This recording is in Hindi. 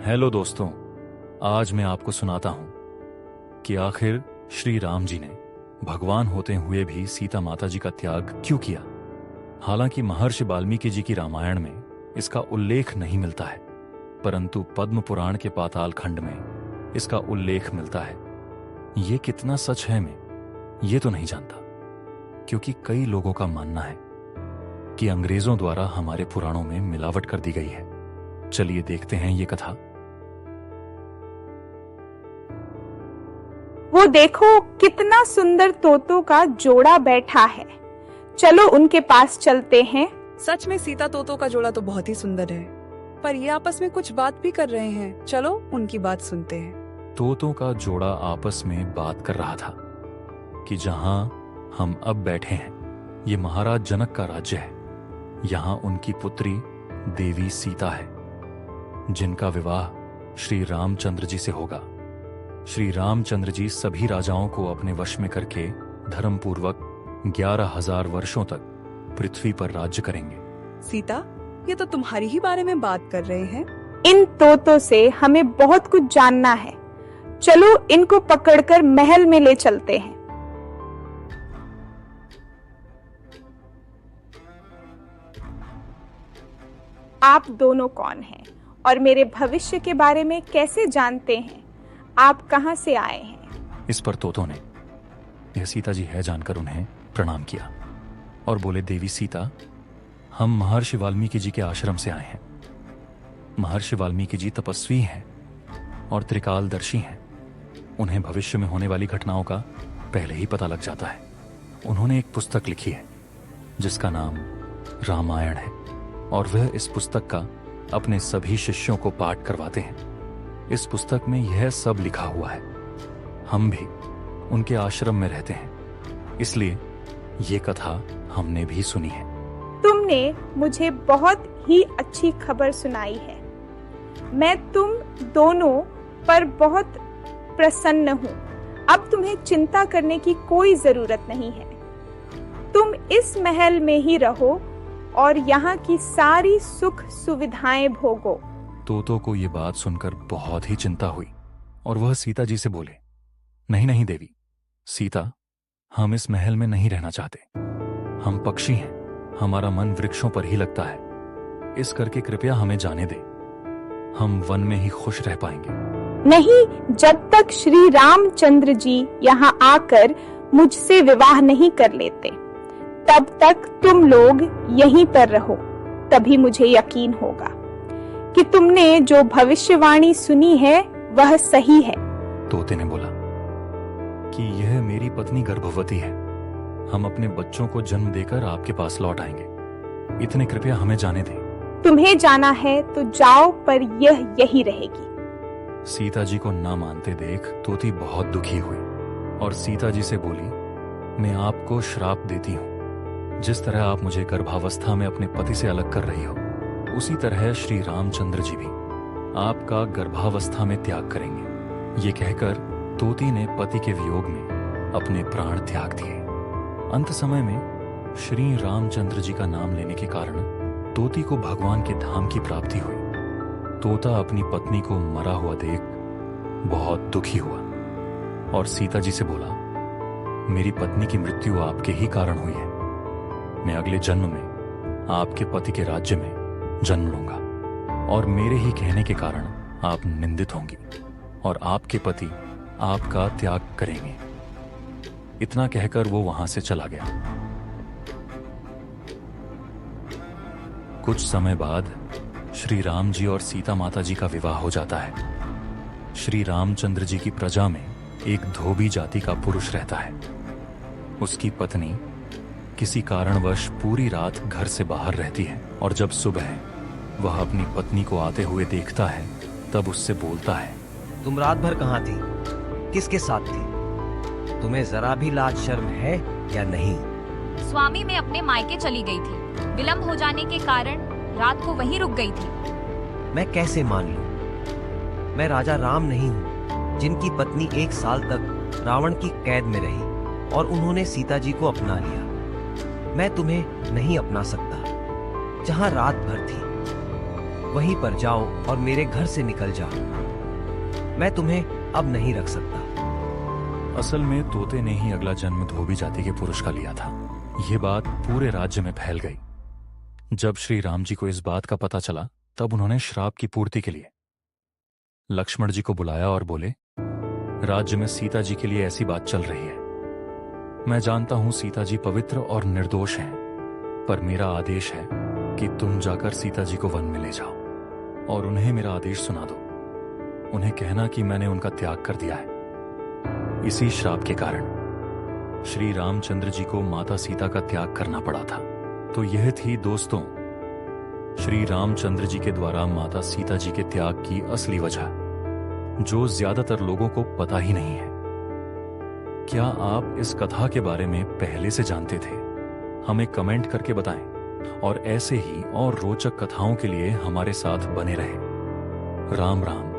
हेलो दोस्तों, आज मैं आपको सुनाता हूं कि आखिर श्री राम जी ने भगवान होते हुए भी सीता माता जी का त्याग क्यों किया। हालांकि महर्षि वाल्मीकि जी की रामायण में इसका उल्लेख नहीं मिलता है, परंतु पद्म पुराण के पाताल खंड में इसका उल्लेख मिलता है। ये कितना सच है मैं ये तो नहीं जानता, क्योंकि कई लोगों का मानना है कि अंग्रेजों द्वारा हमारे पुराणों में मिलावट कर दी गई है। चलिए देखते हैं ये कथा। वो देखो कितना सुंदर तोतों का जोड़ा बैठा है। चलो उनके पास चलते हैं। सच में सीता तोतों का जोड़ा तो बहुत ही सुंदर है, पर ये आपस में कुछ बात भी कर रहे हैं। चलो उनकी बात सुनते हैं। तोतों का जोड़ा आपस में बात कर रहा था कि जहां हम अब बैठे हैं ये महाराज जनक का राज्य है। यहां उनकी पुत्री देवी सीता है, जिनका विवाह श्री रामचंद्र जी से होगा। श्री रामचंद्र जी सभी राजाओं को अपने वश में करके धर्मपूर्वक 11,000 वर्षों तक पृथ्वी पर राज्य करेंगे। सीता, ये तो तुम्हारी ही बारे में बात कर रहे हैं। इन तोतों से हमें बहुत कुछ जानना है। चलो इनको पकड़कर महल में ले चलते हैं। आप दोनों कौन हैं और मेरे भविष्य के बारे में कैसे जानते हैं? आप कहां से आए हैं? इस पर तोतों ने यह सीता जी है जानकर उन्हें प्रणाम किया और बोले, देवी सीता, हम महर्षि वाल्मीकि जी के आश्रम से आए हैं। महर्षि वाल्मीकि जी तपस्वी हैं और त्रिकालदर्शी हैं। उन्हें भविष्य में होने वाली घटनाओं का पहले ही पता लग जाता है। उन्होंने एक पुस्तक लिखी है जिसका नाम रामायण है, और वह इस पुस्तक का अपने सभी शिष्यों को पाठ करवाते हैं। इस पुस्तक में यह सब लिखा हुआ है। हम भी उनके आश्रम में रहते हैं, इसलिए ये कथा हमने भी सुनी है। तुमने मुझे बहुत ही अच्छी खबर सुनाई है। मैं तुम दोनों पर बहुत प्रसन्न हूँ। अब तुम्हें चिंता करने की कोई जरूरत नहीं है। तुम इस महल में ही रहो और यहाँ की सारी सुख सुविधाएं भोगो। तोतों को ये बात सुनकर बहुत ही चिंता हुई और वह सीता जी से बोले, नहीं नहीं देवी सीता, हम इस महल में नहीं रहना चाहते। हम पक्षी हैं, हमारा मन वृक्षों पर ही लगता है। इस करके कृपया हमें जाने दे। हम वन में ही खुश रह पाएंगे। नहीं, जब तक श्री रामचंद्र जी यहाँ आकर मुझसे विवाह नहीं कर लेते, तब तक तुम लोग यहीं पर रहो। तभी मुझे यकीन होगा कि तुमने जो भविष्यवाणी सुनी है वह सही है। तोते ने बोला कि यह मेरी पत्नी गर्भवती है। हम अपने बच्चों को जन्म देकर आपके पास लौट आएंगे। इतने कृपया हमें जाने दें। तुम्हें जाना है तो जाओ, पर यह यही रहेगी। सीता जी को ना मानते देख तोती बहुत दुखी हुई और सीता जी से बोली, मैं आपको श्राप देती हूँ। जिस तरह आप मुझे गर्भावस्था में अपने पति से अलग कर रही हो, उसी तरह श्री रामचंद्र जी भी आपका गर्भावस्था में त्याग करेंगे। ये कहकर तोती ने पति के वियोग में अपने प्राण त्याग दिए। अंत समय में श्री रामचंद्र जी का नाम लेने के कारण तोती को भगवान के धाम की प्राप्ति हुई। तोता अपनी पत्नी को मरा हुआ देख बहुत दुखी हुआ और सीता जी से बोला, मेरी पत्नी की मृत्यु आपके ही कारण हुई है। मैं अगले जन्म में आपके पति के राज्य में जन्म लूंगा और मेरे ही कहने के कारण आप निंदित होंगी और आपके पति आपका त्याग करेंगे। इतना कहकर वो वहां से चला गया। कुछ समय बाद श्री राम जी और सीता माता जी का विवाह हो जाता है। श्री रामचंद्र जी की प्रजा में एक धोबी जाति का पुरुष रहता है। उसकी पत्नी किसी कारणवश पूरी रात घर से बाहर रहती है और जब सुबह वह अपनी पत्नी को आते हुए देखता है तब उससे बोलता है, तुम रात भर कहाँ थी? किसके साथ थी? तुम्हें जरा भी लाज शर्म है या नहीं? स्वामी, मैं अपने मायके चली गई थी। विलंब हो जाने के कारण रात को वहीं रुक गई थी। मैं कैसे मान लूं? मैं राजा राम नहीं हूँ, जिनकी पत्नी 1 साल तक रावण की कैद में रही और उन्होंने सीता जी को अपना लिया। मैं तुम्हें नहीं अपना सकता। जहाँ रात भर थी वहीं पर जाओ और मेरे घर से निकल जाओ। मैं तुम्हें अब नहीं रख सकता। असल में तोते ने ही अगला जन्म धोबी जाति के पुरुष का लिया था। यह बात पूरे राज्य में फैल गई। जब श्री राम जी को इस बात का पता चला, तब उन्होंने श्राप की पूर्ति के लिए लक्ष्मण जी को बुलाया और बोले, राज्य में सीता जी के लिए ऐसी बात चल रही है। मैं जानता हूं सीता जी पवित्र और निर्दोष हैं, पर मेरा आदेश है कि तुम जाकर सीता जी को वन में ले जाओ और उन्हें मेरा आदेश सुना दो। उन्हें कहना कि मैंने उनका त्याग कर दिया है। इसी श्राप के कारण श्री रामचंद्र जी को माता सीता का त्याग करना पड़ा था। तो यह थी दोस्तों श्री रामचंद्र जी के द्वारा माता सीता जी के त्याग की असली वजह, जो ज्यादातर लोगों को पता ही नहीं है। क्या आप इस कथा के बारे में पहले से जानते थे? हमें कमेंट करके बताएं और ऐसे ही और रोचक कथाओं के लिए हमारे साथ बने रहें। राम राम।